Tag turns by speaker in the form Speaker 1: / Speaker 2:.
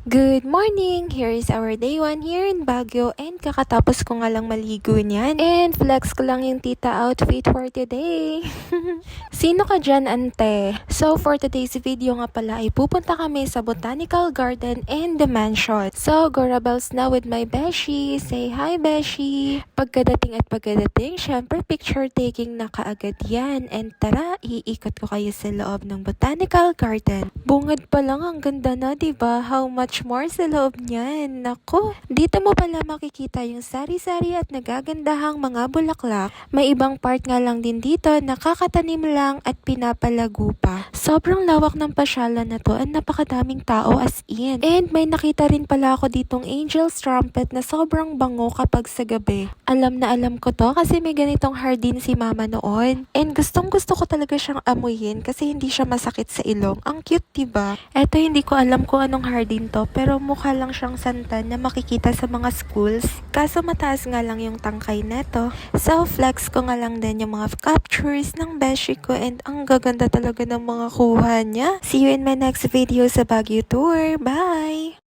Speaker 1: Good morning! Here is our day 1 here in Baguio and kakatapos ko nga lang maligo niyan and flex ko lang yung tita outfit for today. Sino ka dyan, ante? So for today's video nga pala ay pupunta kami sa Botanical Garden and the Mansion. So go rebels na with my beshi. Say hi, beshi! Pagkadating, syempre picture taking na kaagad yan. And tara, iikot ko kayo sa loob ng Botanical Garden. Bungad pa lang, ang ganda na, diba? How much more sa loob niyan? Nako, dito mo pala makikita yung sari-sari at nagagandahang mga bulaklak. May ibang part nga lang din dito, nakakatanim lang at pinapalago pa. Sobrang lawak ng pasyalan na to at napakadaming tao as in. And may nakita rin pala ako ditong angel's trumpet na sobrang bango kapag sa gabi. Alam na alam ko to kasi may ganitong hardin si mama noon. And gustong gusto ko talaga siyang amuyin kasi hindi siya masakit sa ilong. Ang cute, diba? Eto, hindi ko alam kung anong hardin to, pero mukha lang siyang santan na makikita sa mga schools. Kaso mataas nga lang yung tangkay neto. So, flex ko nga lang din yung mga captures ng beshi ko and ang gaganda talaga ng mga kuha niya. See you in my next video sa Baguio Tour. Bye!